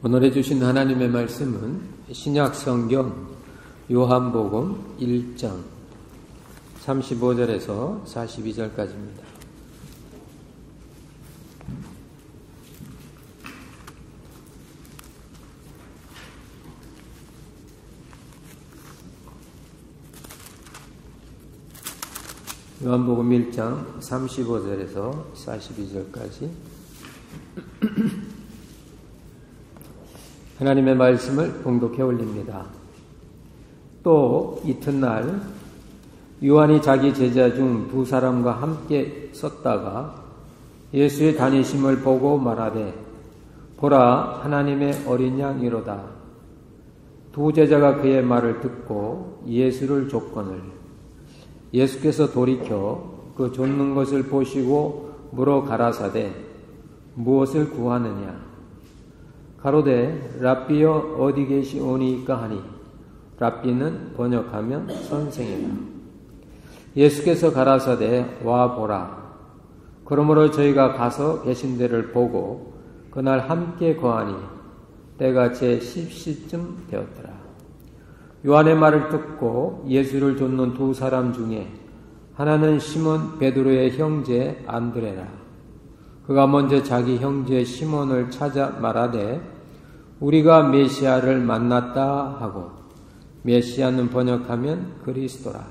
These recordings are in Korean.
오늘 주신 하나님의 말씀은 신약 성경 요한복음 1장 35절에서 42절까지입니다. 요한복음 1장 35절에서 42절까지 하나님의 말씀을 봉독해 올립니다. 또 이튿날 요한이 자기 제자 중 두 사람과 함께 섰다가 예수의 다니심을 보고 말하되 보라 하나님의 어린 양이로다. 두 제자가 그의 말을 듣고 예수를 족거늘 예수께서 돌이켜 그 좇는 것을 보시고 물어 가라사대 무엇을 구하느냐. 가로되 랍비여 어디 계시오니이까 하니 랍비는 번역하면 선생이라. 예수께서 가라사대 와 보라. 그러므로 저희가 가서 계신 데를 보고 그날 함께 거하니 때가 제 10시쯤 되었더라. 요한의 말을 듣고 예수를 좇는 두 사람 중에 하나는 시몬 베드로의 형제 안드레라. 그가 먼저 자기 형제 시몬을 찾아 말하되 우리가 메시아를 만났다 하고 메시아는 번역하면 그리스도라.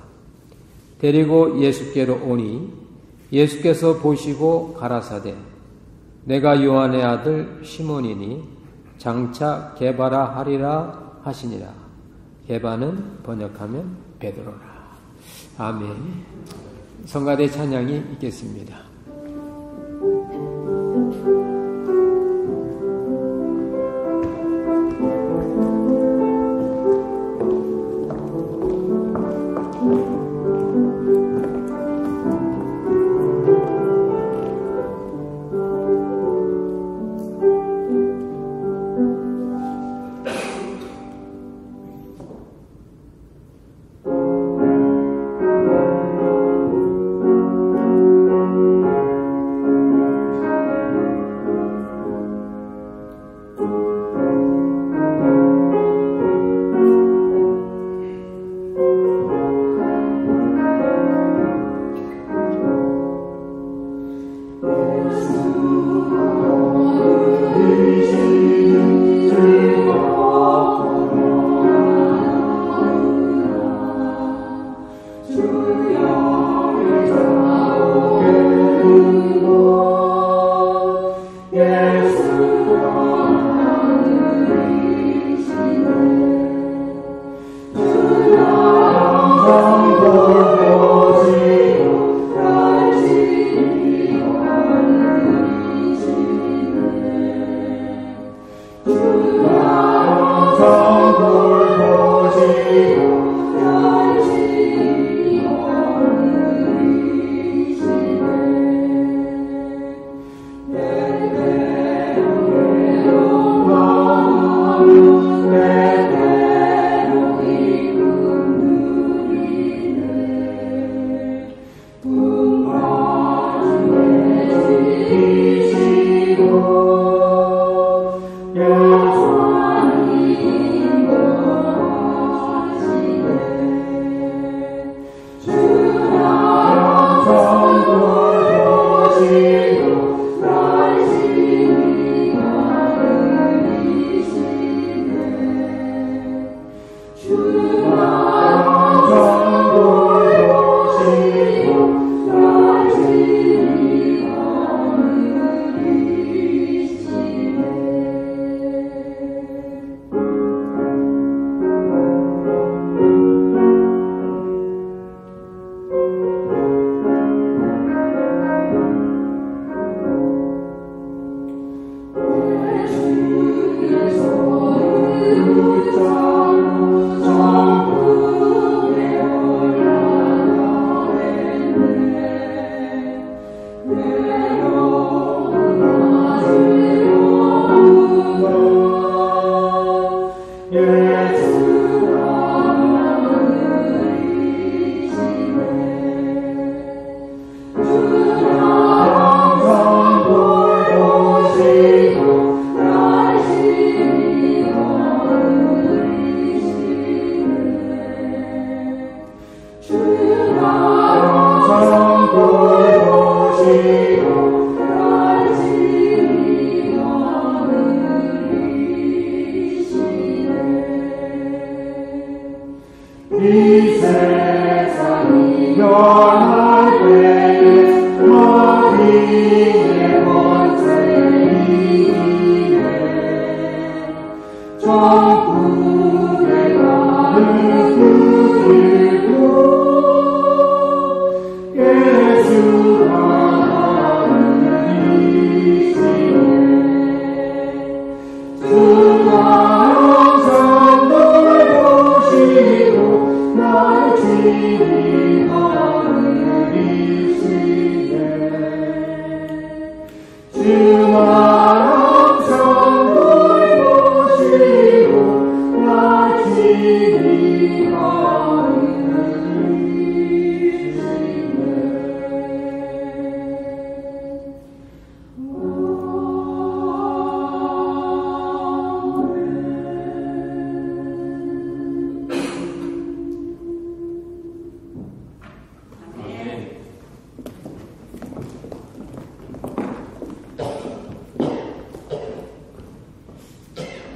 데리고 예수께로 오니 예수께서 보시고 가라사대 내가 요한의 아들 시몬이니 장차 게바라 하리라 하시니라. 게바는 번역하면 베드로라. 아멘. 성가대 찬양이 있겠습니다.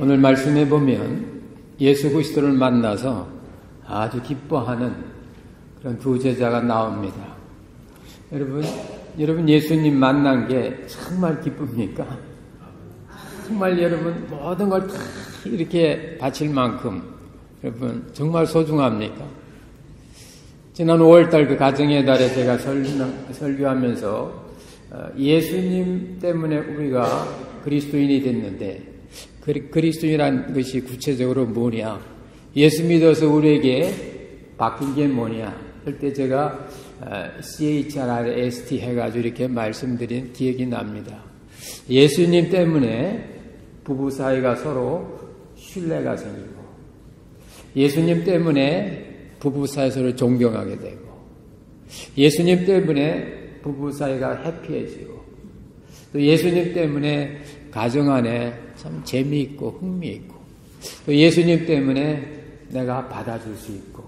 오늘 말씀해 보면 예수 그리스도를 만나서 아주 기뻐하는 그런 두 제자가 나옵니다. 여러분 예수님 만난 게 정말 기쁩니까? 정말 여러분 모든 걸 다 이렇게 바칠 만큼 여러분 정말 소중합니까? 지난 5월달 그 가정의 달에 제가 설교하면서 예수님 때문에 우리가 그리스도인이 됐는데 그리스도인이란 것이 구체적으로 뭐냐? 예수 믿어서 우리에게 바뀐 게 뭐냐? 그때 제가 CHRST 해가지고 이렇게 말씀드린 기억이 납니다. 예수님 때문에 부부 사이가 서로 신뢰가 생기고, 예수님 때문에 부부 사이 서로 존경하게 되고, 예수님 때문에 부부 사이가 해피해지고, 또 예수님 때문에 가정 안에 참 재미있고 흥미있고, 또 예수님 때문에 내가 받아줄 수 있고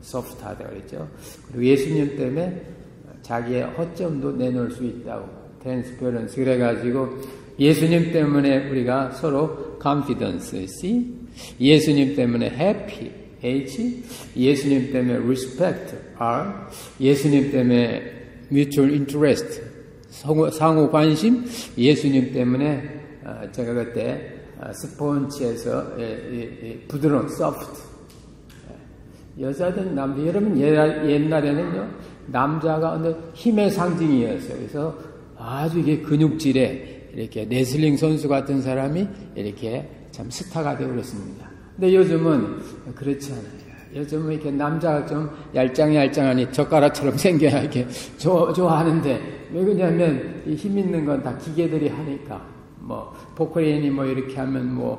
소프트하다 그랬죠. 그리고 예수님 때문에 자기의 허점도 내놓을 수 있다고 트랜스퍼런스 그래가지고 예수님 때문에 우리가 서로 confidence C, 예수님 때문에 happy H, 예수님 때문에 respect R, 예수님 때문에 mutual interest 상호 관심, 예수님 때문에 제가 그때 스폰지에서 부드러운 soft. 여자든 남자, 여러분 옛날에는요 남자가 어느 힘의 상징이었어요. 그래서 아주 이게 근육질에 이렇게 레슬링 선수 같은 사람이 이렇게 참 스타가 되어 그랬습니다. 근데 요즘은 그렇지 않아요. 요즘은 이렇게 남자가 좀 얄짱하니 젓가락처럼 생겨야 이렇게 좋아하는데, 왜 그러냐면 이 힘 있는 건 다 기계들이 하니까. 포크레인이 이렇게 하면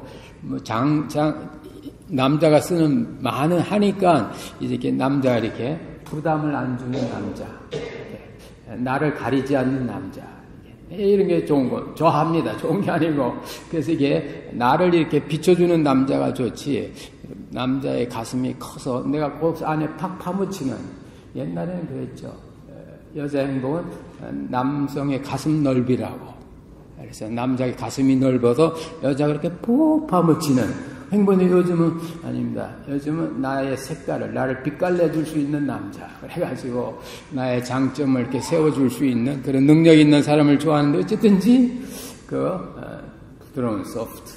남자가 쓰는 많은 하니까 이렇게 남자가 이렇게 부담을 안 주는 남자, 나를 가리지 않는 남자, 이런 게 좋은 거 좋아합니다. 좋은 게 아니고, 그래서 이게 나를 이렇게 비춰주는 남자가 좋지, 남자의 가슴이 커서 내가 그 안에 팍 파묻히는, 옛날에는 그랬죠. 여자 행복은 남성의 가슴 넓이라고. 그래서 남자의 가슴이 넓어서 여자가 이렇게 푹 파묻히는 행복이 요즘은 아닙니다. 요즘은 나의 색깔을, 나를 빛깔내 줄 수 있는 남자. 그래가지고 나의 장점을 이렇게 세워줄 수 있는 그런 능력 있는 사람을 좋아하는데, 어쨌든지 부드러운 소프트,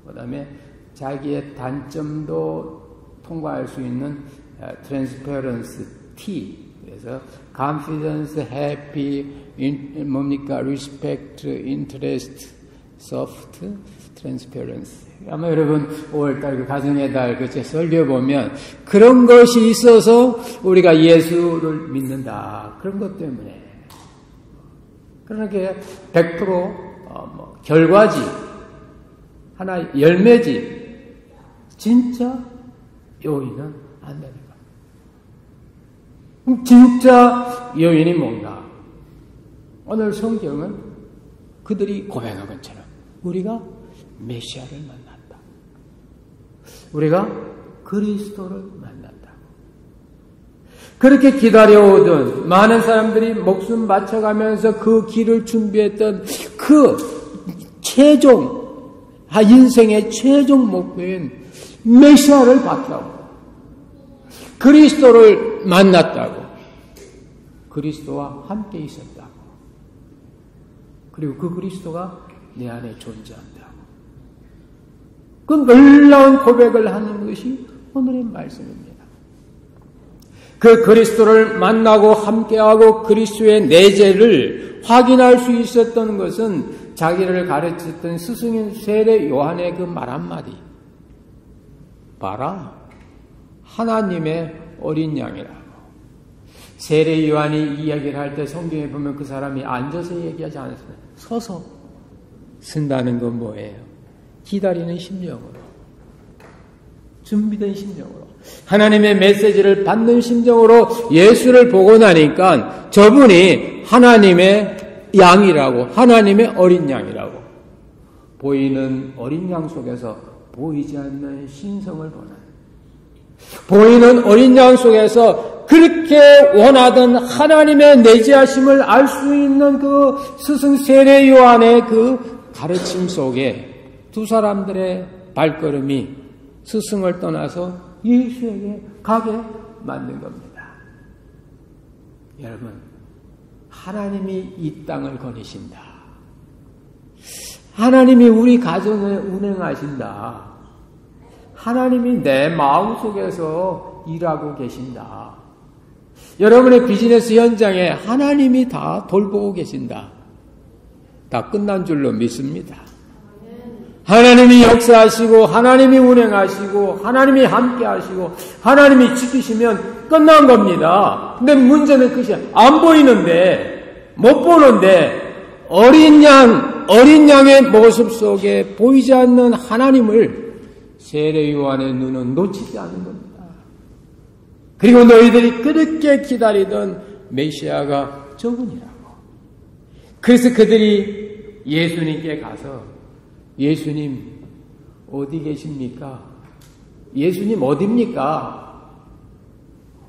그 다음에 자기의 단점도 통과할 수 있는 트랜스퍼런스 T. 그래서 confidence, happy, respect, interest, soft, transparency. 아마 여러분 5월달 그 가정의 달 그제 설교 보면 그런 것이 있어서 우리가 예수를 믿는다. 그런 것 때문에. 그러니까 100% 결과지, 하나 열매지, 진짜 요인은 안 됩니다. 진짜 요인이 뭔가? 오늘 성경은 그들이 고백한 것처럼 우리가 메시아를 만났다. 우리가 그리스도를 만났다. 그렇게 기다려오던 많은 사람들이 목숨 바쳐가면서 그 길을 준비했던 그 인생의 최종 목표인 메시아를 봤다고. 그리스도를 만났다고. 그리스도와 함께 있었다고. 그리고 그 그리스도가 내 안에 존재한다고. 그 놀라운 고백을 하는 것이 오늘의 말씀입니다. 그 그리스도를 만나고 함께하고 그리스도의 내재를 확인할 수 있었던 것은 자기를 가르쳤던 스승인 세례 요한의 그 말 한마디. 봐라, 하나님의 어린 양이라고. 세례 요한이 이야기를 할 때 성경에 보면 그 사람이 앉아서 얘기하지 않았습니다. 서서 쓴다는 건 뭐예요? 기다리는 심정으로, 준비된 심정으로, 하나님의 메시지를 받는 심정으로 예수를 보고 나니까 저분이 하나님의 양이라고, 하나님의 어린 양이라고. 보이는 어린 양 속에서 보이지 않는 신성을 보는, 보이는 어린 양 속에서 그렇게 원하던 하나님의 내재하심을 알 수 있는 그 스승 세례 요한의 그 가르침 속에 두 사람들의 발걸음이 스승을 떠나서 예수에게 가게 만든 겁니다. 여러분, 하나님이 이 땅을 거니신다. 하나님이 우리 가정에 운행하신다. 하나님이 내 마음속에서 일하고 계신다. 여러분의 비즈니스 현장에 하나님이 다 돌보고 계신다. 다 끝난 줄로 믿습니다. 하나님이 역사하시고 하나님이 운행하시고 하나님이 함께하시고 하나님이 지키시면 끝난 겁니다. 근데 문제는 그것이 안 보이는데, 못 보는데, 어린 양의 모습 속에 보이지 않는 하나님을 세례 요한의 눈은 놓치지 않는 겁니다. 그리고 너희들이 그렇게 기다리던 메시아가 저분이라고. 그래서 그들이 예수님께 가서 예수님 어디 계십니까? 예수님 어디입니까?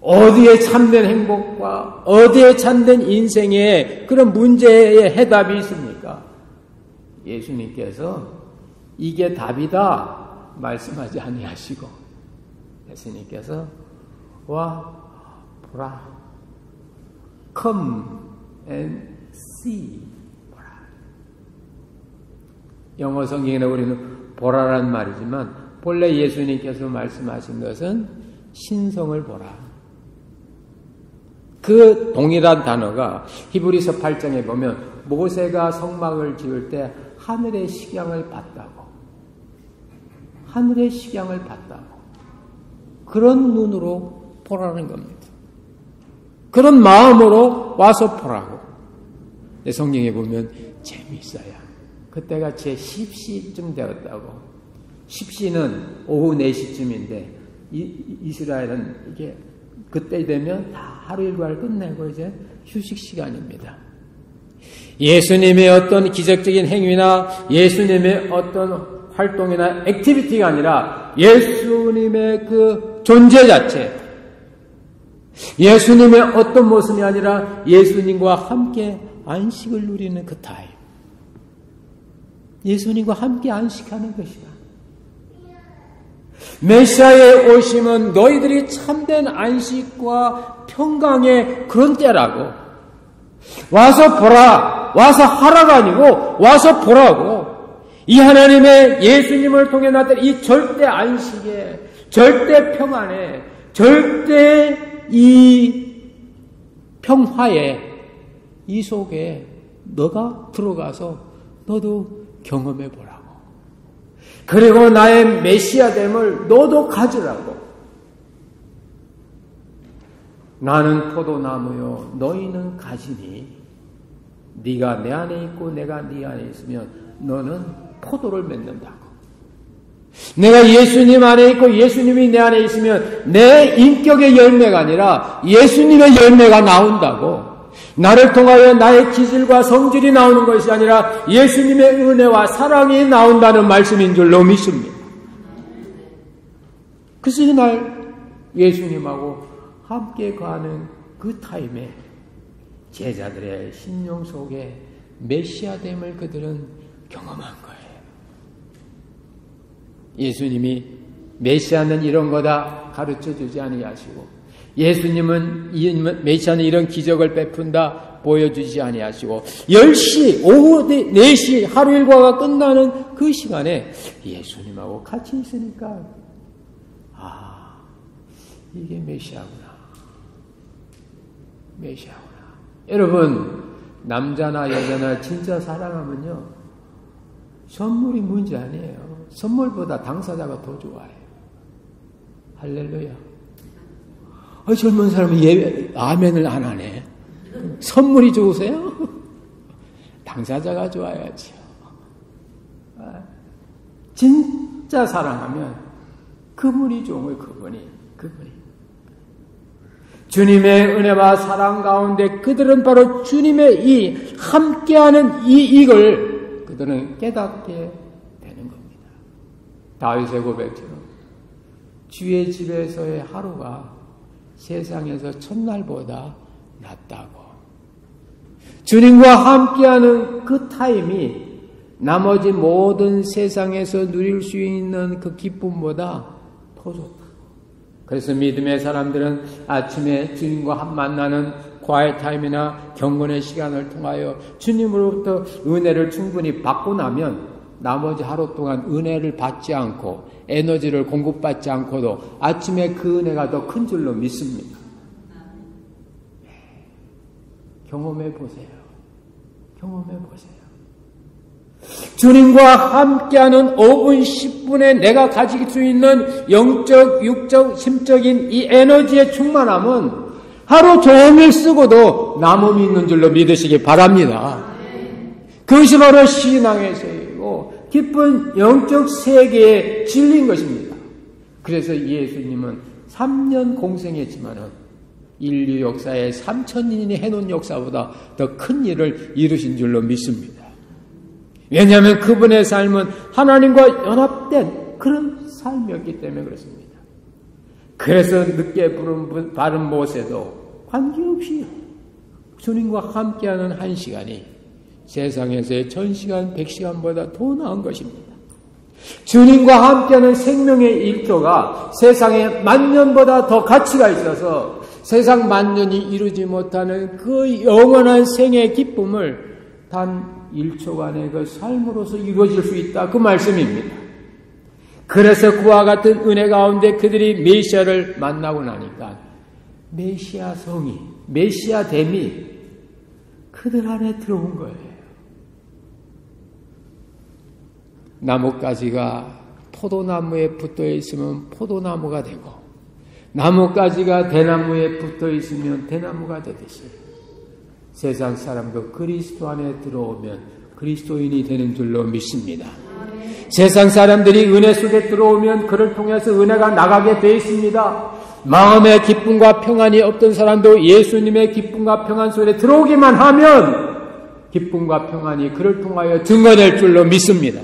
어디에 참된 행복과 어디에 참된 인생의 그런 문제의 해답이 있습니까? 예수님께서 이게 답이다 말씀하지 아니하시고 예수님께서 와 보라, come and see. 영어 성경에 우리는 보라란 말이지만 본래 예수님께서 말씀하신 것은 신성을 보라. 그 동일한 단어가 히브리서 8장에 보면 모세가 성막을 지을 때 하늘의 식양을 봤다고. 하늘의 식양을 봤다고. 그런 눈으로 보라는 겁니다. 그런 마음으로 와서 보라고. 성경에 보면 재미있어요. 그때가 제 10시쯤 되었다고. 10시는 오후 4시쯤인데 이스라엘은 이게 그때 되면 다 하루 일과를 끝내고 이제 휴식 시간입니다. 예수님의 어떤 기적적인 행위나 예수님의 어떤 활동이나 액티비티가 아니라 예수님의 그 존재 자체, 예수님의 어떤 모습이 아니라 예수님과 함께 안식을 누리는 그 타임. 예수님과 함께 안식하는 것이다. 메시아의 오심은 너희들이 참된 안식과 평강의 그런 때라고. 와서 보라, 와서 하라가 아니고 와서 보라고. 이 하나님의 예수님을 통해 나타난 이 절대 안식에, 절대 평안에, 절대 이 평화에, 이 속에 너가 들어가서 너도 경험해 보라고. 그리고 나의 메시아됨을 너도 가지라고. 나는 포도나무요 너희는 가지니 네가 내 안에 있고 내가 네 안에 있으면 너는 포도를 맺는다고. 내가 예수님 안에 있고 예수님이 내 안에 있으면 내 인격의 열매가 아니라 예수님의 열매가 나온다고. 나를 통하여 나의 기질과 성질이 나오는 것이 아니라 예수님의 은혜와 사랑이 나온다는 말씀인 줄로 믿습니다. 그래서 이날 예수님하고 함께 가는 그 타임에 제자들의 심령 속에 메시아됨을 그들은 경험한 거예요. 예수님이 메시아는 이런 거다 가르쳐주지 아니하시고, 예수님은 메시아는 이런 기적을 베푼다 보여주지 아니하시고, 10시, 오후 4시 하루 일과가 끝나는 그 시간에 예수님하고 같이 있으니까 이게 메시아구나. 메시아구나. 여러분, 남자나 여자나 진짜 사랑하면요, 선물이 문제 아니에요. 선물보다 당사자가 더 좋아해요. 할렐루야. 젊은 사람은 아멘을 안 하네. 선물이 좋으세요? 당사자가 좋아야죠. 진짜 사랑하면 그분이 좋은 거예요. 그분이. 주님의 은혜와 사랑 가운데 그들은 바로 주님의 이 함께하는 이익을 그들은 깨닫게 되는 겁니다. 다윗의 고백처럼 주의 집에서의 하루가 세상에서 첫날보다 낫다고. 주님과 함께하는 그 타임이 나머지 모든 세상에서 누릴 수 있는 그 기쁨보다 더 좋다. 그래서 믿음의 사람들은 아침에 주님과 만나는 과외 타임이나 경건의 시간을 통하여 주님으로부터 은혜를 충분히 받고 나면 나머지 하루 동안 은혜를 받지 않고 에너지를 공급받지 않고도 아침에 그 은혜가 더 큰 줄로 믿습니다. 경험해 보세요. 경험해 보세요. 주님과 함께하는 5분, 10분에 내가 가질 수 있는 영적, 육적, 심적인 이 에너지의 충만함은 하루 종일 쓰고도 남음이 있는 줄로 믿으시기 바랍니다. 그것이 바로 신앙의 세계이고 깊은 영적 세계의 진리인 것입니다. 그래서 예수님은 3년 공생했지만은 인류 역사에 3,000년이 해놓은 역사보다 더 큰 일을 이루신 줄로 믿습니다. 왜냐하면 그분의 삶은 하나님과 연합된 그런 삶이었기 때문에 그렇습니다. 그래서 늦게 바른 모세도 관계없이 주님과 함께하는 1시간이 세상에서의 1000시간, 100시간보다 더 나은 것입니다. 주님과 함께하는 생명의 1초가 세상의 10,000년보다 더 가치가 있어서 세상 10,000년이 이루지 못하는 그 영원한 생의 기쁨을 단 1초간의 그 삶으로서 이루어질 수 있다. 그 말씀입니다. 그래서 그와 같은 은혜 가운데 그들이 메시아를 만나고 나니까 메시아 성이, 메시아 됨이 그들 안에 들어온 거예요. 나뭇가지가 포도나무에 붙어 있으면 포도나무가 되고 나뭇가지가 대나무에 붙어 있으면 대나무가 되듯이 세상 사람도 그리스도 안에 들어오면 그리스도인이 되는 줄로 믿습니다. 세상 사람들이 은혜 속에 들어오면 그를 통해서 은혜가 나가게 되어 있습니다. 마음의 기쁨과 평안이 없던 사람도 예수님의 기쁨과 평안 속에 들어오기만 하면 기쁨과 평안이 그를 통하여 증거될 줄로 믿습니다.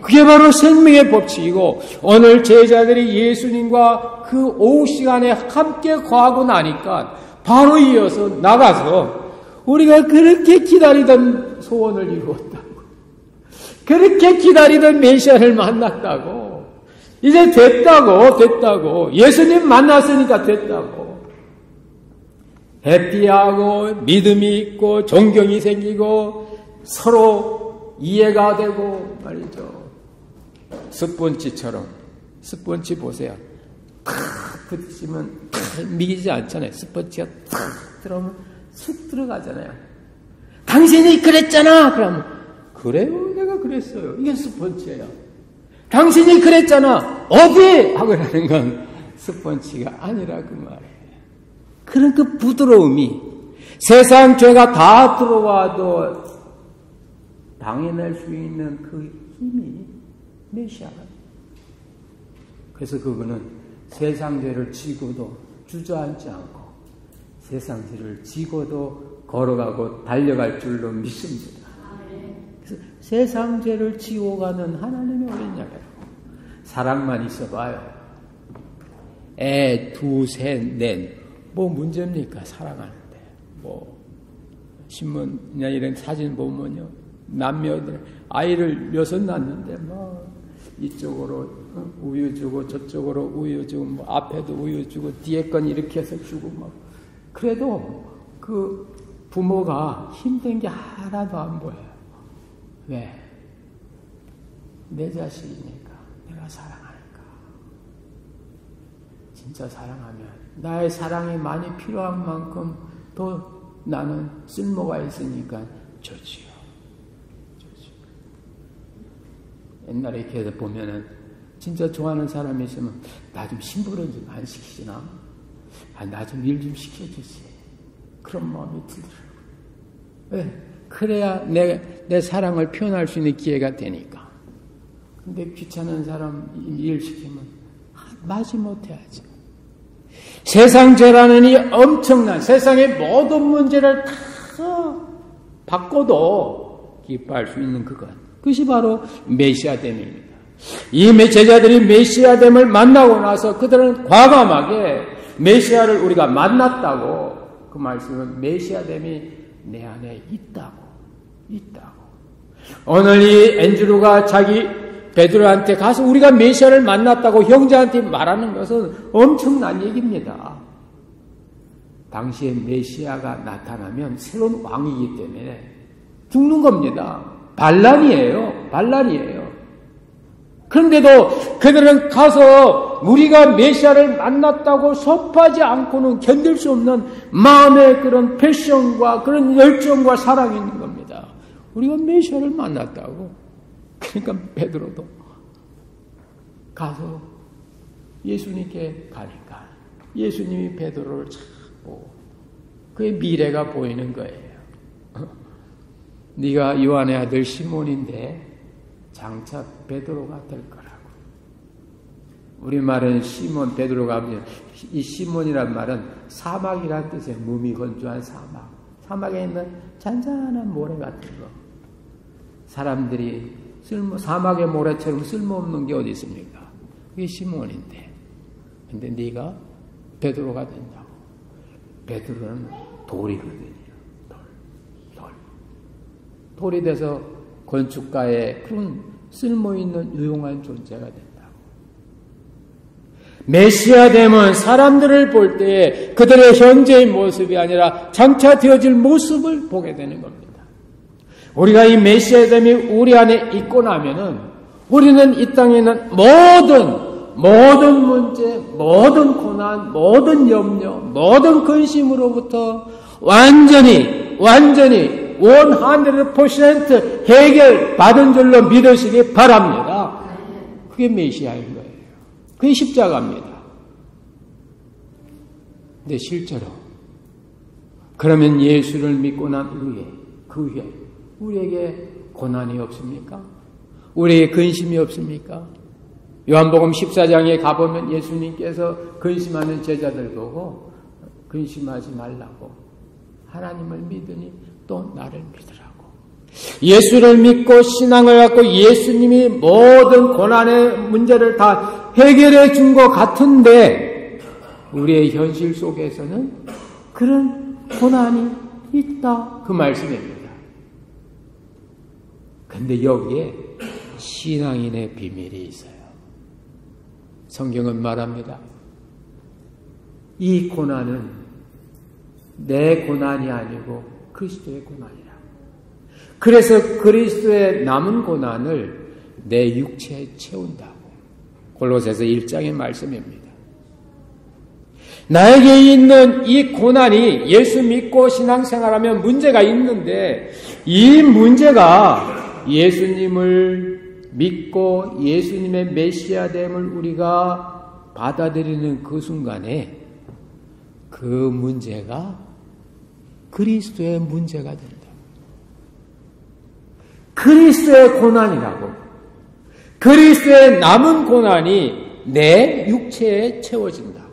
그게 바로 생명의 법칙이고 오늘 제자들이 예수님과 그 오후 시간에 함께 거하고 나니까 바로 이어서 나가서 우리가 그렇게 기다리던 소원을 이루었다고, 그렇게 기다리던 메시아를 만났다고, 이제 됐다고, 예수님 만났으니까 됐다고, 해피하고 믿음이 있고 존경이 생기고 서로 이해가 되고 말이죠. 스펀지처럼, 스펀지 보세요. 탁 부딪히면 미기지 않잖아요. 스펀지가 탁 들어오면 쑥 들어가잖아요. 당신이 그랬잖아. 그러면 그래요? 내가 그랬어요. 이게 스펀지예요. 당신이 그랬잖아. 어디? 하고 하는 건 스펀지가 아니라 그 말이에요. 그런 그 부드러움이 세상 죄가 다 들어와도 당해낼 수 있는 그 힘이 메시아가. 그래서 그분은 세상 죄를 지고도 주저앉지 않고 세상 죄를 지고도 걸어가고 달려갈 줄로 믿습니다. 그래서 세상 죄를 지고 가는 하나님의 어린 양이라고. 사랑만 있어봐요. 애, 2, 3, 4. 뭐 문제입니까? 사랑하는데. 뭐 신문이나 이런 사진 보면요. 남녀들 아이를 6 낳는데 뭐 이쪽으로 우유 주고 저쪽으로 우유 주고 뭐 앞에도 우유 주고 뒤에 건 이렇게 해서 주고 막 그래도 그 부모가 힘든 게 하나도 안 보여요. 왜? 내 자식이니까, 내가 사랑하니까. 진짜 사랑하면 나의 사랑이 많이 필요한 만큼 더 나는 쓸모가 있으니까 좋지요. 옛날에 이렇게 보면은 진짜 좋아하는 사람이 있으면 나 좀 심부름 좀 안 시키시나? 나 좀 일 좀 시켜주지. 그런 마음이 들더라고요. 왜? 그래야 내 사랑을 표현할 수 있는 기회가 되니까. 근데 귀찮은 사람 일 시키면 마지못해 하지. 세상 죄라는 이 엄청난 세상의 모든 문제를 다 바꿔도 기뻐할 수 있는 그것이 바로 메시아됨입니다. 이 제자들이 메시아됨을 만나고 나서 그들은 과감하게 메시아를 우리가 만났다고 그 말씀은 메시아됨이 내 안에 있다고. 오늘 이 앤드루가 자기 베드로한테 가서 우리가 메시아를 만났다고 형제한테 말하는 것은 엄청난 얘기입니다. 당시에 메시아가 나타나면 새로운 왕이기 때문에 죽는 겁니다. 반란이에요. 반란이에요. 그런데도 그들은 가서 우리가 메시아를 만났다고 섭하지 않고는 견딜 수 없는 마음의 그런 패션과 그런 열정과 사랑이 있는 겁니다. 우리가 메시아를 만났다고. 그러니까 베드로도 가서 예수님께 가니까 예수님이 베드로를 찾고 그의 미래가 보이는 거예요. 네가 요한의 아들 시몬인데 장차 베드로가 될 거라고. 우리말은 시몬, 베드로가 이 시몬이란 말은 사막이란 뜻이에요. 무미건조한 사막. 사막에 있는 잔잔한 모래 같은 거. 사람들이 사막의 모래처럼 쓸모없는 게 어디 있습니까? 그게 시몬인데. 근데 네가 베드로가 된다고. 베드로는 돌이거든요. 돌이 돼서 건축가의 그런 쓸모있는 유용한 존재가 된다고. 메시아 되면 사람들을 볼 때 그들의 현재의 모습이 아니라 장차 되어질 모습을 보게 되는 겁니다. 우리가 이 메시아 됨이 우리 안에 있고 나면은 우리는 이 땅에 있는 모든 문제, 모든 고난, 모든 염려, 모든 근심으로부터 완전히 100% 해결받은 줄로 믿으시기 바랍니다. 그게 메시아인 거예요. 그게 십자가입니다. 근데 실제로 그러면 예수를 믿고 난 후에 그 후에 우리에게 고난이 없습니까? 우리에게 근심이 없습니까? 요한복음 14장에 가보면 예수님께서 근심하는 제자들 보고 근심하지 말라고 하나님을 믿으니 또 나를 믿으라고. 예수를 믿고 신앙을 갖고 예수님이 모든 고난의 문제를 다 해결해 준 것 같은데 우리의 현실 속에서는 그런 고난이 있다. 그 말씀입니다. 근데 여기에 신앙인의 비밀이 있어요. 성경은 말합니다. 이 고난은 내 고난이 아니고 그리스도의 고난이라. 그래서 그리스도의 남은 고난을 내 육체에 채운다고. 골로새서 1장의 말씀입니다. 나에게 있는 이 고난이 예수 믿고 신앙생활하면 문제가 있는데 이 문제가 예수님을 믿고 예수님의 메시아됨을 우리가 받아들이는 그 순간에 그 문제가 그리스도의 문제가 된다. 그리스도의 고난이라고. 그리스도의 남은 고난이 내 육체에 채워진다.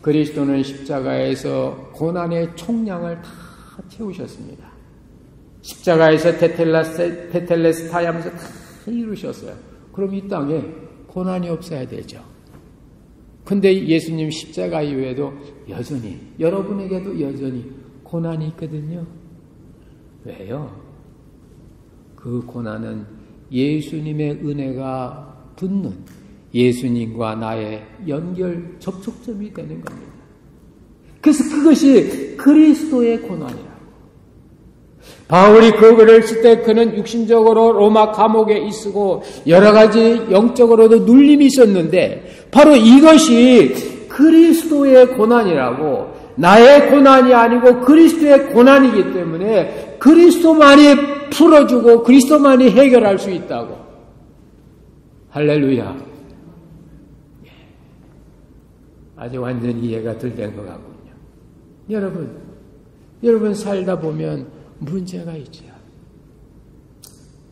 그리스도는 십자가에서 고난의 총량을 다 채우셨습니다. 십자가에서 테텔레스타이 하면서 다 이루셨어요. 그럼 이 땅에 고난이 없어야 되죠. 근데 예수님 십자가 이후에도 여전히, 여러분에게도 여전히 고난이 있거든요. 왜요? 그 고난은 예수님의 은혜가 붙는 예수님과 나의 연결 접촉점이 되는 겁니다. 그래서 그것이 그리스도의 고난이라고. 바울이 그 글을 쓸 때 그는 육신적으로 로마 감옥에 있고 여러 가지 영적으로도 눌림이 있었는데 바로 이것이 그리스도의 고난이라고. 나의 고난이 아니고 그리스도의 고난이기 때문에 그리스도만이 풀어주고 그리스도만이 해결할 수 있다고. 할렐루야. 아주 완전히 이해가 덜 된 것 같군요. 여러분 살다 보면 문제가 있죠.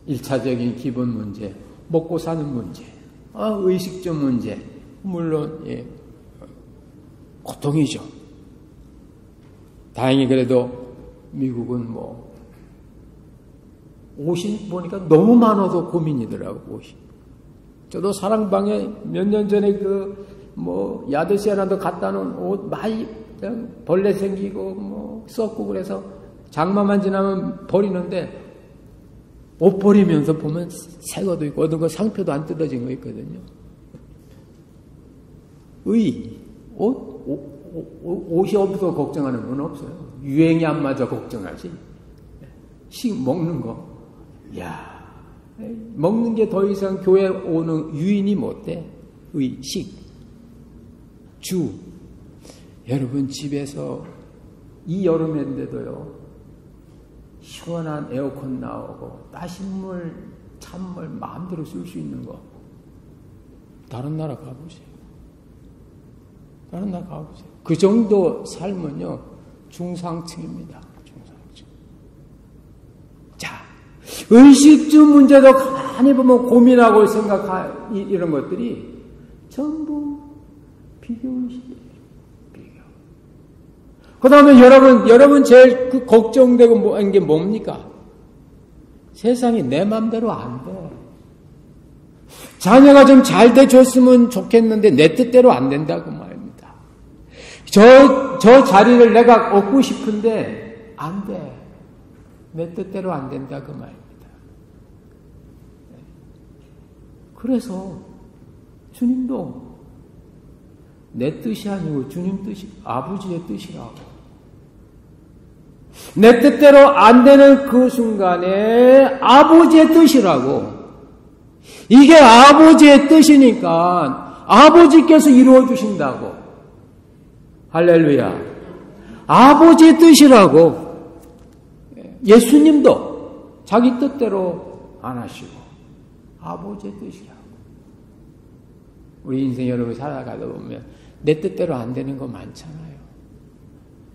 1차적인 기본 문제, 먹고 사는 문제, 의식적 문제, 물론 고통이죠. 다행히 그래도 미국은 옷이 보니까 너무 많아도 고민이더라고. 옷이. 저도 사랑방에 몇 년 전에 야드시아라도 갖다 놓은 옷 많이 벌레 생기고 썩고 그래서 장마만 지나면 버리는데 옷 버리면서 보면 새 것도 있고 어떤 거 상표도 안 뜯어진 거 있거든요. 옷이 없어서 걱정하는 건 없어요. 유행이 안 맞아 걱정하지. 먹는 거. 야, 먹는 게 더 이상 교회 오는 유인이 못 돼. 여러분 집에서 이 여름인데도요, 시원한 에어컨 나오고 따신물, 찬물 마음대로 쓸 수 있는 거. 다른 나라 가보세요. 다른 나라 가보세요. 그 정도 삶은요, 중상층입니다. 중상층. 자, 의식주 문제도 가만히 보면 고민하고 생각할 이런 것들이 전부 비교의식이에요. 비교. 그 다음에 여러분 제일 그 걱정되고 하는 게 뭡니까? 세상이 내 맘대로 안 돼. 자녀가 좀 잘 돼줬으면 좋겠는데 내 뜻대로 안 된다고 말입니다. 저 자리를 내가 얻고 싶은데 안 돼. 내 뜻대로 안 된다고 말입니다. 그래서 주님도 내 뜻이 아니고 주님 뜻이, 아버지의 뜻이라고. 내 뜻대로 안 되는 그 순간에 아버지의 뜻이라고. 이게 아버지의 뜻이니까 아버지께서 이루어 주신다고. 할렐루야. 아버지의 뜻이라고. 예수님도 자기 뜻대로 안 하시고 아버지의 뜻이라고. 우리 인생 여러분 살아가다 보면 내 뜻대로 안 되는 거 많잖아요.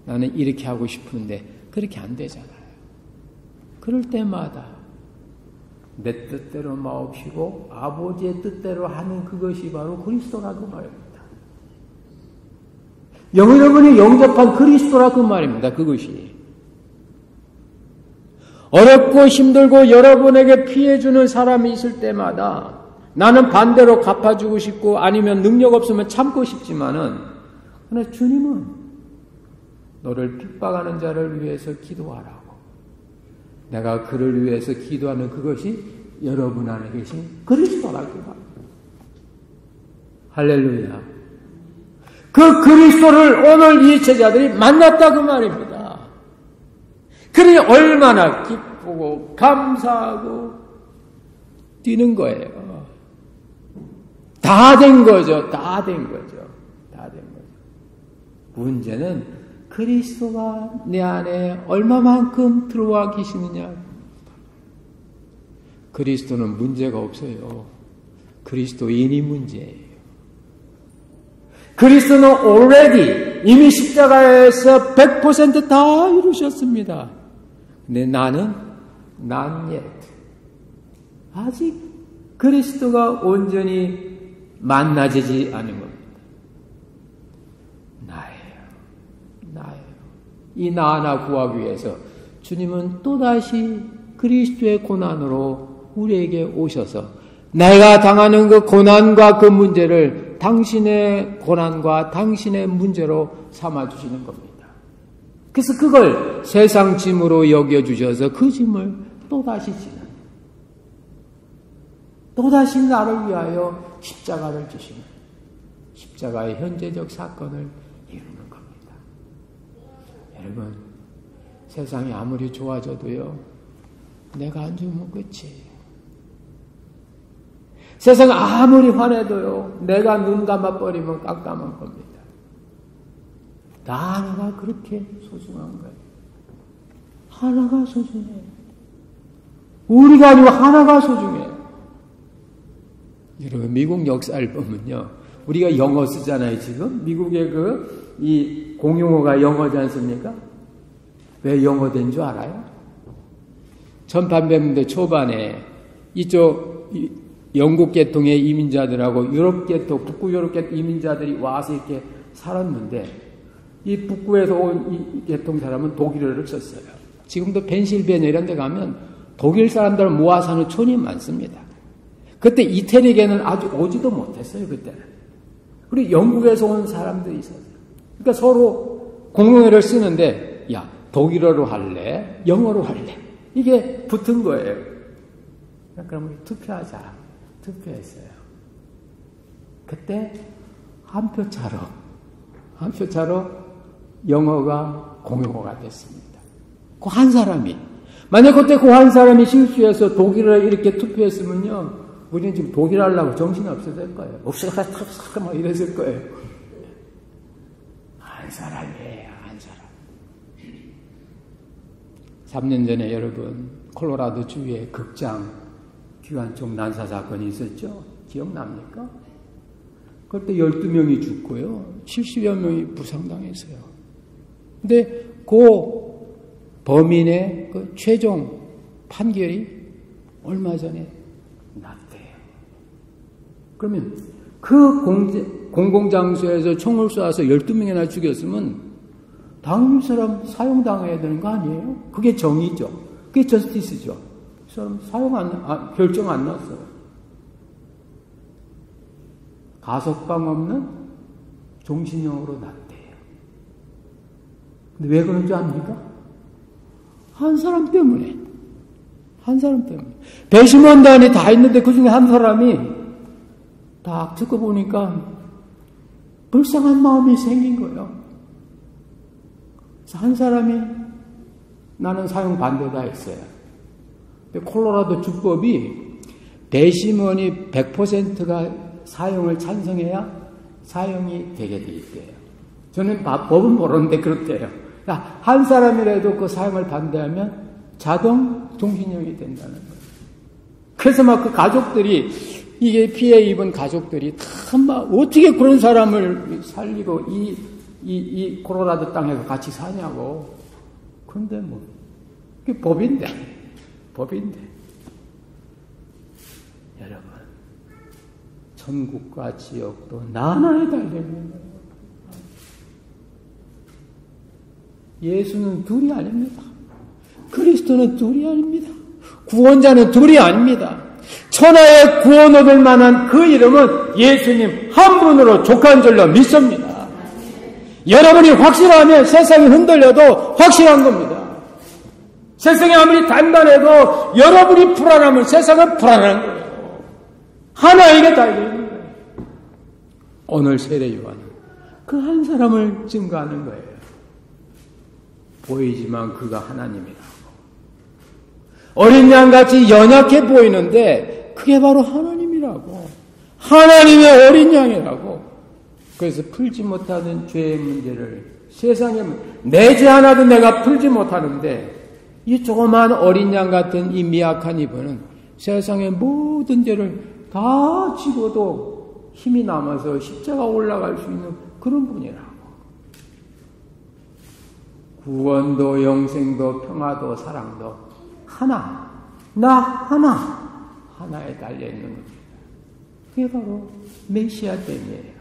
나는 이렇게 하고 싶은데 그렇게 안 되잖아요. 그럴 때마다 내 뜻대로 마옵시고 아버지의 뜻대로 하는 그것이 바로 그리스도라고 말입니다. 여러분이 영접한 그리스도라고 말입니다. 그것이. 어렵고 힘들고 여러분에게 피해주는 사람이 있을 때마다 나는 반대로 갚아주고 싶고 아니면 능력 없으면 참고 싶지만은, 그러나 주님은 너를 핍박하는 자를 위해서 기도하라고. 내가 그를 위해서 기도하는 그것이 여러분 안에 계신 그리스도라고 합니다. 할렐루야. 그 그리스도를 오늘 이 제자들이 만났다고 말입니다. 그러니 얼마나 기쁘고 감사하고 뛰는 거예요. 다 된 거죠. 다 된 거죠. 다 된 거죠. 문제는 그리스도가 내 안에 얼마만큼 들어와 계시느냐. 그리스도는 문제가 없어요. 그리스도인이 문제예요. 그리스도는 already 이미 십자가에서 100% 다 이루셨습니다. 근데 나는 not yet. 아직 그리스도가 온전히 만나지지 않은 겁니다. 나예요. 이 나 하나 구하기 위해서 주님은 또다시 그리스도의 고난으로 우리에게 오셔서 내가 당하는 그 고난과 그 문제를 당신의 고난과 당신의 문제로 삼아주시는 겁니다. 그래서 그걸 세상 짐으로 여겨주셔서 그 짐을 또다시 지는, 또다시 나를 위하여 십자가를 지시는, 십자가의 현재적 사건을 이루는 겁니다. 여러분, 세상이 아무리 좋아져도요, 내가 안 죽으면 끝이에요. 세상 아무리 화내도요, 내가 눈 감아버리면 깜깜한 겁니다. 나 하나가 그렇게 소중한 거예요. 하나가 소중해요. 우리가 아니고 하나가 소중해요. 여러분, 미국 역사를 보면요, 우리가 영어 쓰잖아요, 지금. 미국의 이 공용어가 영어지 않습니까? 왜 영어 된 줄 알아요? 1800년대 초반에 이쪽 영국 계통의 이민자들하고 유럽 계통, 북부 유럽 계통 이민자들이 와서 이렇게 살았는데, 이 북부에서 온 이 계통 사람은 독일어를 썼어요. 지금도 펜실베니아 이런 데 가면 독일 사람들을 모아 사는 촌이 많습니다. 그때 이태리에는 아주 오지도 못했어요, 그때는. 그리고 영국에서 온 사람들이 있었어요. 그러니까 서로 공용어를 쓰는데, 야, 독일어로 할래? 영어로 할래? 이게 붙은 거예요. 그럼 우리 투표하자. 투표했어요. 그때 한 표 차로 영어가 공용어가 됐습니다. 그 한 사람이. 만약 그때 그 한 사람이 실수해서 독일을 이렇게 투표했으면요, 우리는 지금 독일 하려고 정신이 없어질 거예요. 없어가 막 이랬을 거예요. 한 사람이에요, 한 사람. 3년 전에 여러분, 콜로라도 주에 극장 귀환총 난사 사건이 있었죠? 기억납니까? 그때 12명이 죽고요, 70여 명이 부상당했어요. 근데 그 범인의 그 최종 판결이 얼마 전에 났대요. 그러면 그 공공장소에서 총을 쏘아서 12명이나 죽였으면 다음 사람 사형당해야 되는 거 아니에요? 그게 정의죠. 그게 저스티스죠. 그 사람 결정 안 났어요. 가석방 없는 종신형으로 났대요. 근데 왜 그런 줄 압니까? 한 사람 때문에. 한 사람 때문에. 배심원단이 다 있는데 그 중에 한 사람이 딱 듣고 보니까 불쌍한 마음이 생긴 거예요. 그래서 한 사람이 나는 사형 반대다 했어요. 근데 콜로라도 주법이 배심원이 100%가 사형을 찬성해야 사형이 되게 돼 있대요. 저는 법은 모르는데 그렇대요. 그러니까 한 사람이라도 그 사형을 반대하면 자동 종신형이 된다는 거예요. 그래서 막 그 가족들이, 이게 피해 입은 가족들이 다 막 어떻게 그런 사람을 살리고 이 콜로라도 땅에서 같이 사냐고. 그런데 뭐 그게 법인데. 여러분, 천국과 지옥도 나날이 달려있는 거예요. 예수는 둘이 아닙니다. 그리스도는 둘이 아닙니다. 구원자는 둘이 아닙니다. 천하의 구원 얻을 만한 그 이름은 예수님 한 분으로 족한 줄로 믿습니다. 여러분이 확실하면 세상이 흔들려도 확실한 겁니다. 세상이 아무리 단단해도 여러분이 불안하면 세상은 불안한 거예요. 하나에게 달려있는 거예요. 오늘 세례 요한은 그 한 사람을 증거하는 거예요. 보이지만 그가 하나님이라고. 어린 양같이 연약해 보이는데 그게 바로 하나님이라고. 하나님의 어린 양이라고. 그래서 풀지 못하는 죄의 문제를 세상에 내 죄 하나도 내가 풀지 못하는데 이 조그만 어린 양 같은 이 미약한 이분은 세상의 모든 죄를 다 지고도 힘이 남아서 십자가 올라갈 수 있는 그런 분이라고. 구원도 영생도 평화도 사랑도 하나, 나 하나에 달려있는 겁니다. 그게 바로 메시아됨이에요.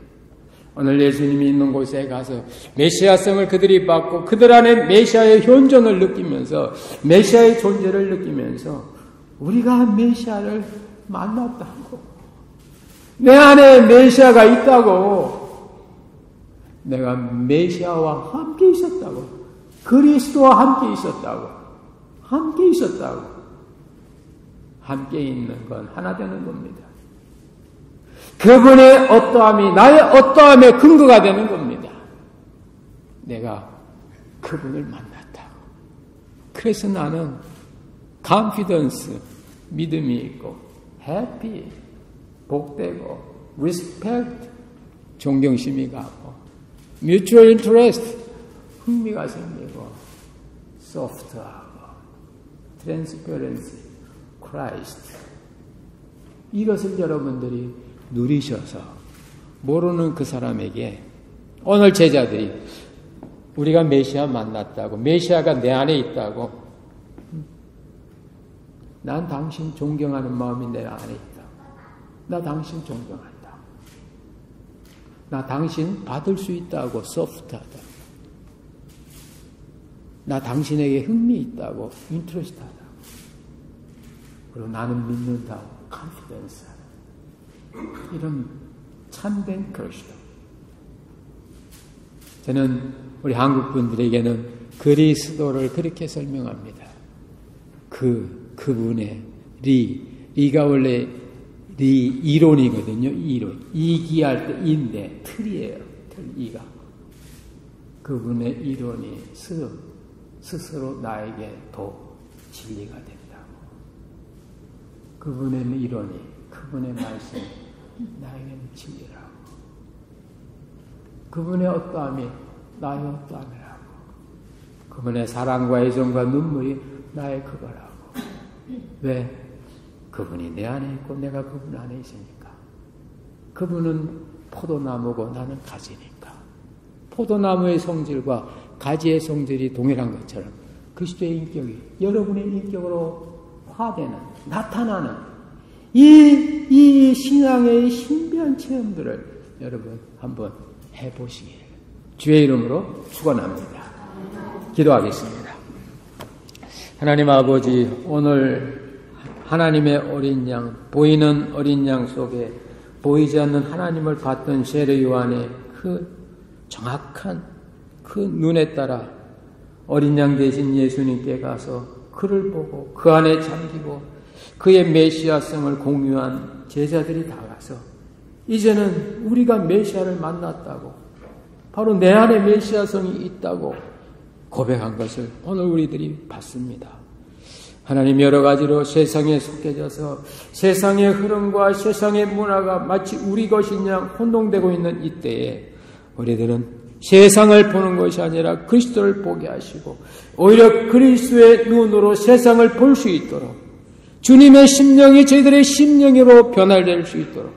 오늘 예수님이 있는 곳에 가서 메시아성을 그들이 받고 그들 안에 메시아의 현존을 느끼면서 메시아의 존재를 느끼면서 우리가 메시아를 만났다고, 내 안에 메시아가 있다고, 내가 메시아와 함께 있었다고, 그리스도와 함께 있었다고, 함께 있는 건 하나 되는 겁니다. 그분의 어떠함이 나의 어떠함의 근거가 되는 겁니다. 내가 그분을 만났다고. 그래서 나는 confidence, 믿음이 있고, happy, 복되고, respect, 존경심이 가고, mutual interest, 흥미가 생기고, soft하고, transparency, Christ. 이것을 여러분들이 누리셔서 모르는 그 사람에게 오늘 제자들이 우리가 메시아 만났다고, 메시아가 내 안에 있다고, 난 당신 존경하는 마음이 내 안에 있다고, 나 당신 존경한다, 나 당신 받을 수 있다고, 소프트하다, 나 당신에게 흥미 있다고, 인트레스트하다, 그리고 나는 믿는다고, 컨피던스, 이런 참된 그리스도. 저는 우리 한국 분들에게는 그리스도를 그렇게 설명합니다. 그분의 이가 원래 이론이거든요. 이론. 이기할 때 이인데 틀이에요. 이가. 그분의 이론이 스스로 나에게 진리가 된다고. 그분의 이론이, 그분의 말씀이 나에게는 진리라고. 그분의 어떠함이 나의 어떠함이라고. 그분의 사랑과 애정과 눈물이 나의 그거라고. 왜? 그분이 내 안에 있고 내가 그분 안에 있으니까. 그분은 포도나무고 나는 가지니까. 포도나무의 성질과 가지의 성질이 동일한 것처럼 그리스도의 인격이 여러분의 인격으로 화되는, 나타나는 이 신앙의 신비한 체험들을 여러분 한번 해보시길 주의 이름으로 축원합니다. 기도하겠습니다. 하나님 아버지, 오늘 하나님의 어린 양, 보이는 어린 양 속에 보이지 않는 하나님을 봤던 세례 요한의 그 정확한 그 눈에 따라 어린 양 대신 예수님께 가서 그를 보고 그 안에 잠기고 그의 메시아성을 공유한 제자들이 다 가서 이제는 우리가 메시아를 만났다고, 바로 내 안에 메시아성이 있다고 고백한 것을 오늘 우리들이 봤습니다. 하나님, 여러 가지로 세상에 속해져서 세상의 흐름과 세상의 문화가 마치 우리 것인 양 혼동되고 있는 이때에 우리들은 세상을 보는 것이 아니라 그리스도를 보게 하시고 오히려 그리스도의 눈으로 세상을 볼 수 있도록, 주님의 심령이 저희들의 심령으로 변화될 수 있도록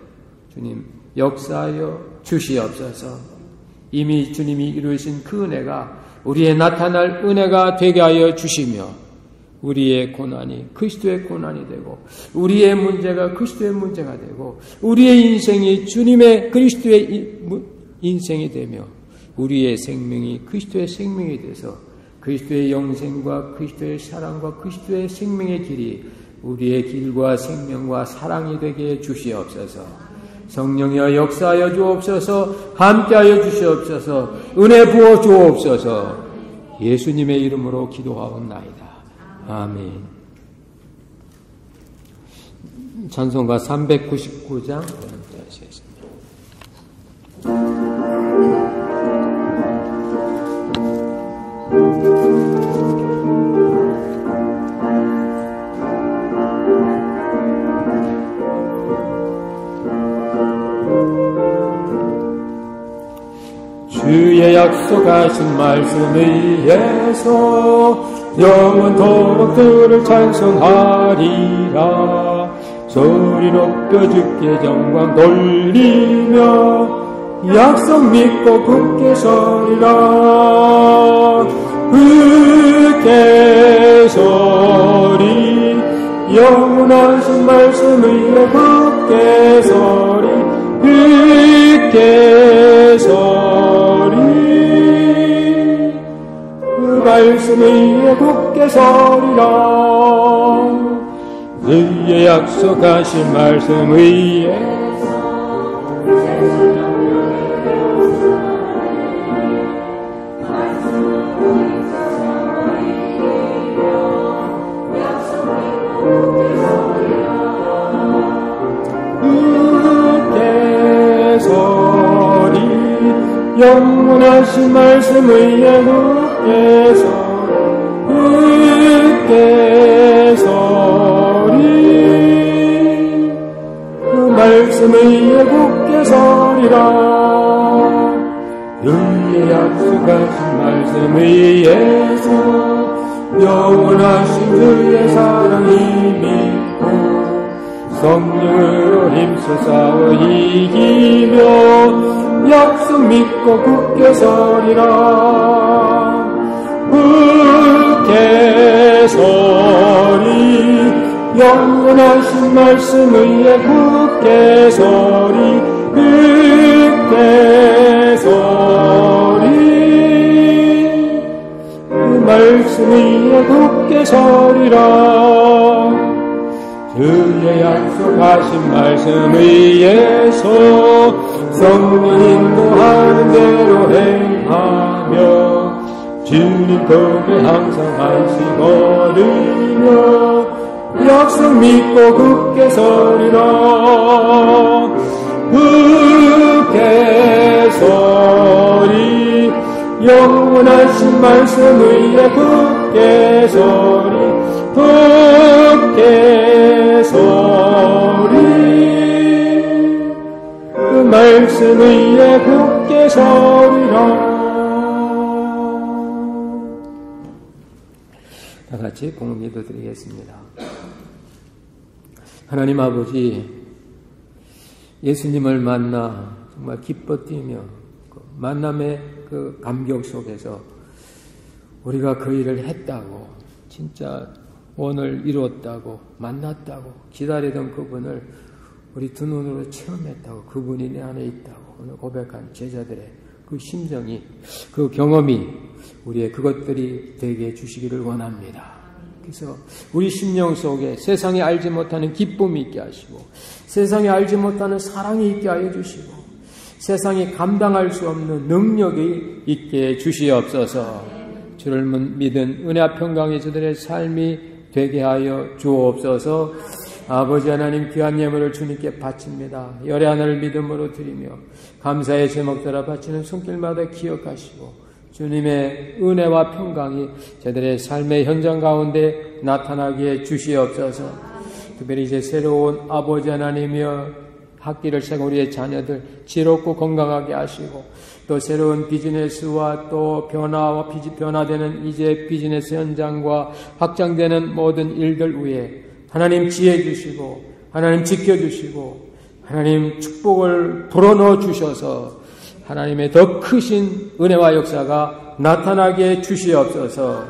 주님 역사하여 주시옵소서. 이미 주님이 이루신 그 은혜가 우리의 나타날 은혜가 되게 하여 주시며, 우리의 고난이 그리스도의 고난이 되고 우리의 문제가 그리스도의 문제가 되고 우리의 인생이 주님의 그리스도의 인생이 되며 우리의 생명이 그리스도의 생명이 돼서 그리스도의 영생과 그리스도의 사랑과 그리스도의 생명의 길이 우리의 길과 생명과 사랑이 되게 해 주시옵소서. 성령이여 역사하여 주옵소서. 함께하여 주시옵소서. 은혜 부어 주옵소서. 예수님의 이름으로 기도하옵나이다. 아멘. 찬송가 399장 주의 약속하신 말씀에 의해서 영원토록 주를 찬송하리라. 소리 높여 주께 영광 돌리며 약속 믿고 굳게 서리라. 굳게 서리, 영원하신 말씀 위에 굳게 서리, 굳게 서리. 그 말씀 위에 굳게 서리라. 그의 약속하신 말씀 위에 영원하신 말씀 위에 굳게 서리, 굳게 서리. 그 말씀 위에 굳게 서리라. 주의 약속하신 말씀 위에서 영원하신 주의 사랑이 믿고 성령으로 힘써 싸워 이기며 약속 믿고 굳게 서리라. 굳게 서리, 영원하신 말씀 위에 굳게 서리, 굳게 서리. 그 말씀 위에 굳게 서리라. 주의 약속하신 말씀 위에서 성령 인도하는 대로 행하며 주님 덕에 항상 안식 얻으며 약속 믿고 굳게 서리라. 굳게 서리 영원하신 말씀 위에 굳게 서리 굳게 서리 그 말씀 위에 굳게 서리라. 다 같이 공을 기도드리겠습니다. 하나님 아버지, 예수님을 만나 정말 기뻐 뛰며 그 만남의 그 감격 속에서 우리가 그 일을 했다고, 진짜 원을 이루었다고, 만났다고 기다리던 그분을 우리 두 눈으로 체험했다고, 그분이 내 안에 있다고 오늘 고백한 제자들의 그 심정이, 그 경험이 우리의 그것들이 되게 해주시기를 원합니다. 그래서 우리 심령 속에 세상에 알지 못하는 기쁨이 있게 하시고, 세상에 알지 못하는 사랑이 있게 하여 주시고, 세상이 감당할 수 없는 능력이 있게 해 주시옵소서. 주를 믿은 은혜와 평강의 저들의 삶이 되게 하여 주옵소서. 아버지 하나님, 귀한 예물을 주님께 바칩니다. 열의 하나를 믿음으로 드리며 감사의 제목 따라 바치는 손길마다 기억하시고, 주님의 은혜와 평강이 저들의 삶의 현장 가운데 나타나게 주시옵소서. 특별히 이제 새로운 아버지 하나님이여 학기를 시작한 우리의 자녀들 지롭고 건강하게 하시고, 또 새로운 비즈니스와 또 변화되는 이제 비즈니스 현장과 확장되는 모든 일들 위에 하나님 지혜 주시고, 하나님 지켜주시고, 하나님 축복을 불어넣어 주셔서 하나님의 더 크신 은혜와 역사가 나타나게 주시옵소서.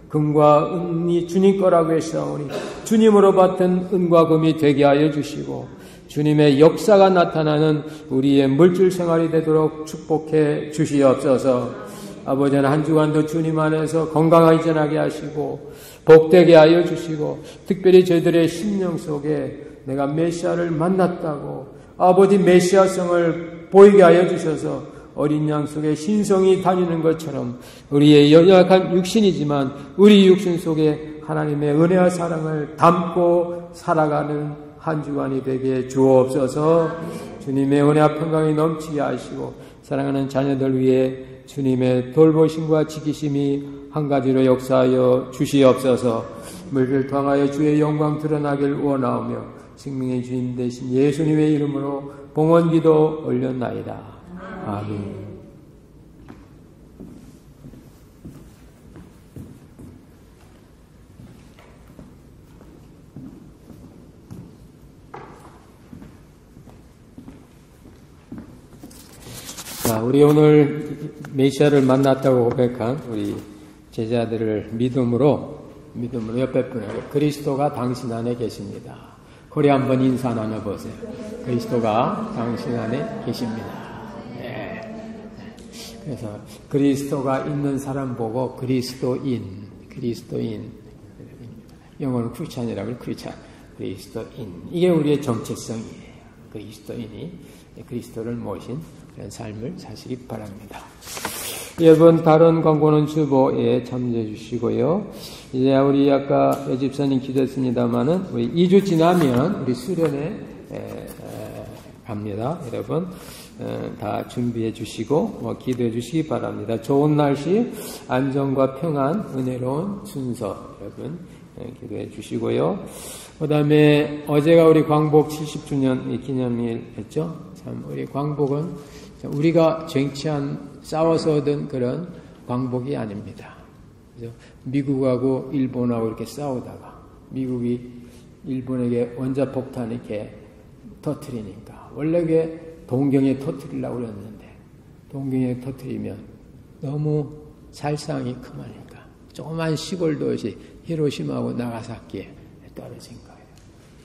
금과 은이 주님 거라고 했사오니 주님으로 받은 은과 금이 되게 하여 주시고, 주님의 역사가 나타나는 우리의 물질 생활이 되도록 축복해 주시옵소서. 아버지는 한 주간도 주님 안에서 건강하게 지나게 하시고 복되게 하여 주시고, 특별히 저희들의 심령 속에 내가 메시아를 만났다고 아버지 메시아성을 보이게 하여 주셔서 어린 양 속에 신성이 다니는 것처럼 우리의 연약한 육신이지만 우리 육신 속에 하나님의 은혜와 사랑을 담고 살아가는 한 주간이 되게 주옵소서. 주님의 은혜와 평강이 넘치게 하시고, 사랑하는 자녀들 위해 주님의 돌보심과 지키심이 한 가지로 역사하여 주시옵소서. 물을 통하여 주의 영광 드러나길 원하오며 생명의 주인 되신 예수님의 이름으로 봉헌기도 올렸나이다. 아멘. 자, 우리 오늘 메시아를 만났다고 고백한 우리 제자들을 믿음으로 옆에 분에게 그리스도가 당신 안에 계십니다. 고리 한번 인사 나눠보세요. 그리스도가 당신 안에 계십니다. 네. 그래서 그리스도가 있는 사람 보고 그리스도인. 영어는 크리스찬이라고 크리스찬. 그리스도인. 이게 우리의 정체성이에요. 그리스도인이 그리스도를 모신 그런 삶을 사시기 바랍니다. 여러분, 다른 광고는 주보에 참조해 주시고요. 이제 우리 아까 집사님 기도했습니다만은 우리 2주 지나면 우리 수련회 갑니다. 여러분 다 준비해 주시고 기도해 주시기 바랍니다. 좋은 날씨, 안정과 평안, 은혜로운 순서 여러분 기도해 주시고요. 그 다음에 어제가 우리 광복 70주년 기념일 했죠. 참 우리 광복은 우리가 쟁취한 싸워서 얻은 그런 광복이 아닙니다. 그래서 미국하고 일본하고 이렇게 싸우다가 미국이 일본에게 원자폭탄 이렇게 터뜨리니까 원래 그게 동경에 터뜨리려고 그랬는데 동경에 터뜨리면 너무 살상이 크니까 조그만 시골 도시 히로시마하고 나가사키에 떨어진 거예요.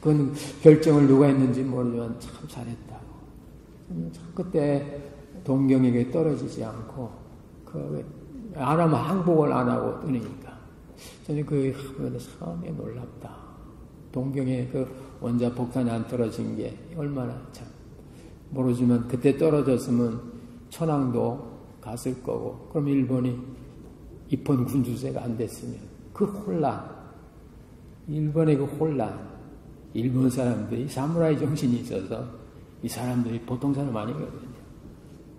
그건 결정을 누가 했는지 모르지만 참 잘했다고. 그때 동경에게 떨어지지 않고 안 하면 항복을 안 하고 뜨니까 저는 그 처음에 놀랍다. 동경에 그 원자폭탄이 안 떨어진 게 얼마나 참 모르지만 그때 떨어졌으면 천황도 갔을 거고 그럼 일본이 입헌 군주제가 안 됐으면 그 혼란 일본의 그 혼란, 일본 사람들이 사무라이 정신이 있어서 이 사람들이 보통 사람 아니거든요.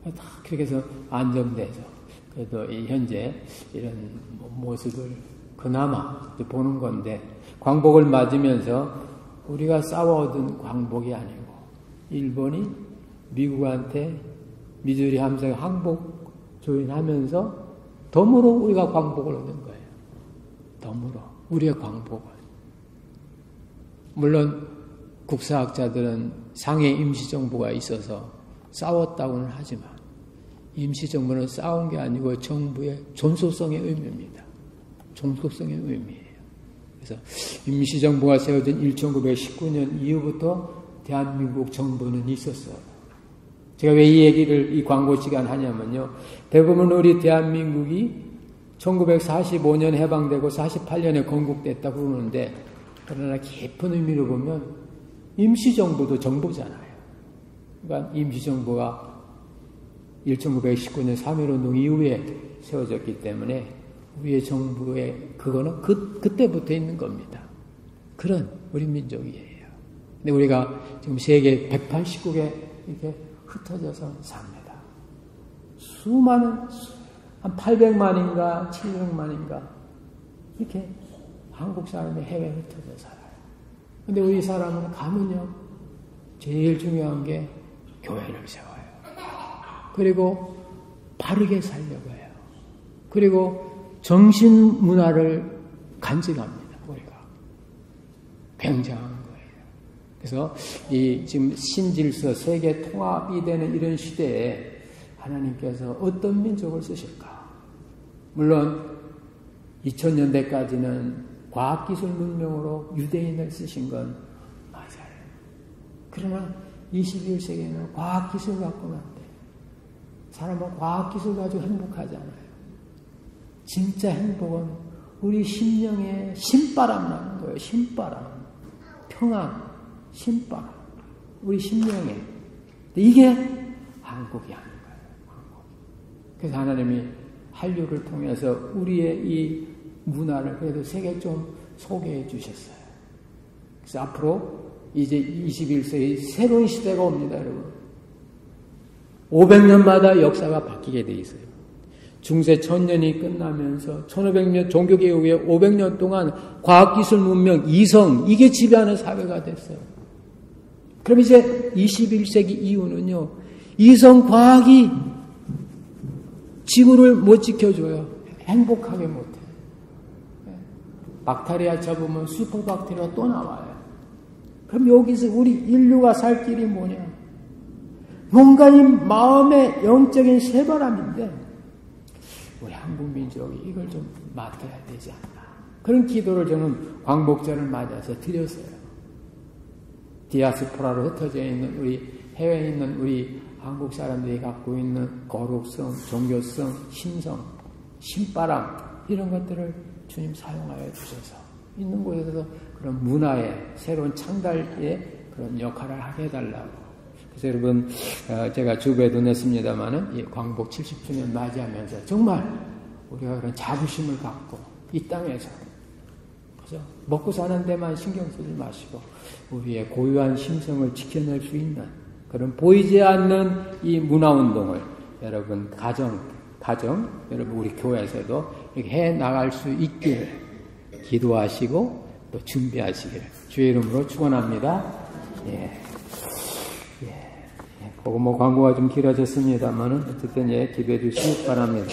다 그렇게 해서 안정돼서 그래도 이 현재 이런 모습을 그나마 보는 건데, 광복을 맞으면서 우리가 싸워 얻은 광복이 아니고 일본이 미국한테 미주리 함정 항복 조인하면서 덤으로 우리가 광복을 얻은 거예요. 덤으로 우리의 광복을. 물론 국사학자들은 상해 임시정부가 있어서 싸웠다고는 하지만 임시정부는 싸운 게 아니고 정부의 존속성의 의미입니다. 존속성의 의미예요. 그래서 임시정부가 세워진 1919년 이후부터 대한민국 정부는 있었어요. 제가 왜 이 얘기를 이 광고 시간 하냐면요. 대부분 우리 대한민국이 1945년 해방되고 48년에 건국됐다고 그러는데, 그러나 깊은 의미로 보면 임시정부도 정부잖아요. 그러니까 임시정부가 1919년 3.1운동 이후에 세워졌기 때문에 우리의 정부의 그거는 그때부터 있는 겁니다. 그런 우리 민족이에요. 근데 우리가 지금 세계 180국에 이렇게 흩어져서 삽니다. 수많은, 한 800만인가 700만인가 이렇게 한국 사람이 해외에 흩어져 살아요. 근데 우리 사람은 가면요, 제일 중요한 게 교회를 세워요. 그리고 바르게 살려고 해요. 그리고 정신 문화를 간직합니다. 우리가 굉장한 거예요. 그래서 이 지금 신질서 세계 통합이 되는 이런 시대에 하나님께서 어떤 민족을 쓰실까? 물론 2000년대까지는 과학기술 문명으로 유대인을 쓰신 건 맞아요. 그러나 21세기에는 과학기술 갖고는 안 돼요. 사람은 과학기술 가지고 행복하지 않아요. 진짜 행복은 우리 심령에 신바람 나는 거예요. 신바람. 평안, 신바람. 우리 심령에. 이게 한국이 아닌 거예요. 한국. 그래서 하나님이 한류를 통해서 우리의 이 문화를 그래도 세계에 좀 소개해 주셨어요. 그래서 앞으로 이제 21세기 새로운 시대가 옵니다, 여러분. 500년마다 역사가 바뀌게 돼 있어요. 중세 1000년이 끝나면서 1500년 종교개혁 후에 500년 동안 과학기술 문명, 이성, 이게 지배하는 사회가 됐어요. 그럼 이제 21세기 이후는요, 이성 과학이 지구를 못 지켜줘요. 행복하게 못해요. 박테리아 잡으면 슈퍼박테리아 또 나와요. 그럼 여기서 우리 인류가 살 길이 뭐냐? 뭔가 이 마음의 영적인 새바람인데 우리 한국 민족이 이걸 좀 맡아야 되지 않나. 그런 기도를 저는 광복절을 맞아서 드렸어요. 디아스포라로 흩어져 있는 우리 해외에 있는 우리 한국 사람들이 갖고 있는 거룩성, 종교성, 신성, 신바람 이런 것들을 주님 사용하여 주셔서 있는 곳에서 그런 문화의 새로운 창달의 그런 역할을 하게 해달라고. 그래서 여러분, 제가 주부에도 냈습니다만은 이 광복 70주년 맞이하면서 정말 우리가 그런 자부심을 갖고 이 땅에서 그죠? 먹고 사는 데만 신경 쓰지 마시고 우리의 고유한 심성을 지켜낼 수 있는 그런 보이지 않는 이 문화운동을 여러분 가정 여러분 우리 교회에서도 이렇게 해 나갈 수 있기를 기도하시고 또 준비하시기를 주의 이름으로 축원합니다. 그거 뭐 광고가 좀 길어졌습니다만은 어쨌든 기도해 주시기 바랍니다.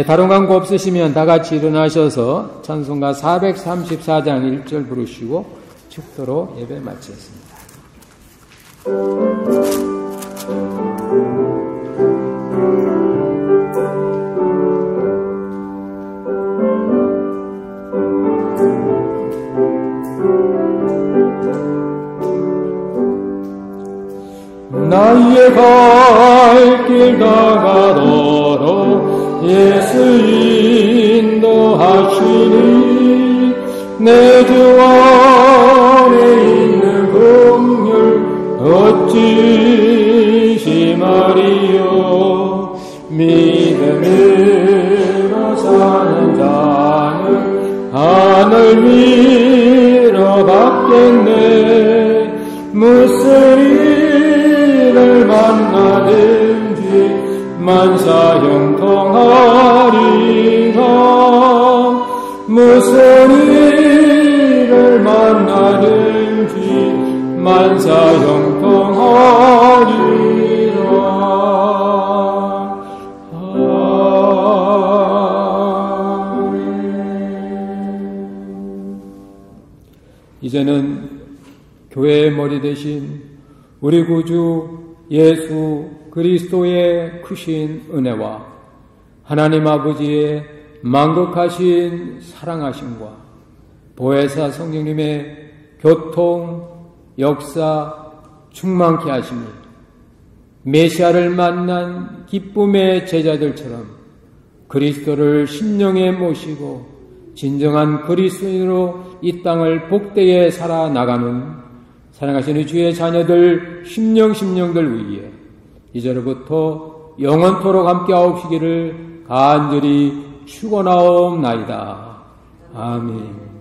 다른 광고 없으시면 다 같이 일어나셔서 찬송가 434장 1절 부르시고 축도로 예배 마치겠습니다. 나의 갈 길 다가도록 예수 인도하시니 내 주 안에 있는 긍휼 어찌 심하리요. 믿음으로 사는 자는 하늘 위 없겠네. 무슨 일을 만나든지 만사 형통하리라. 무슨 일을 만나든지 만사 형통하리라. 이제는 교회의 머리 대신 우리 구주 예수 그리스도의 크신 은혜와 하나님 아버지의 만극하신 사랑하심과 보혜사 성령님의 교통, 역사, 충만케 하심이 메시아를 만난 기쁨의 제자들처럼 그리스도를 심령에 모시고 진정한 그리스도인으로 이 땅을 복되게 살아나가는 사랑하시는 주의 자녀들 심령들 위에 이제로부터 영원토록 함께하옵시기를 간절히 축원하옵나이다. 아멘.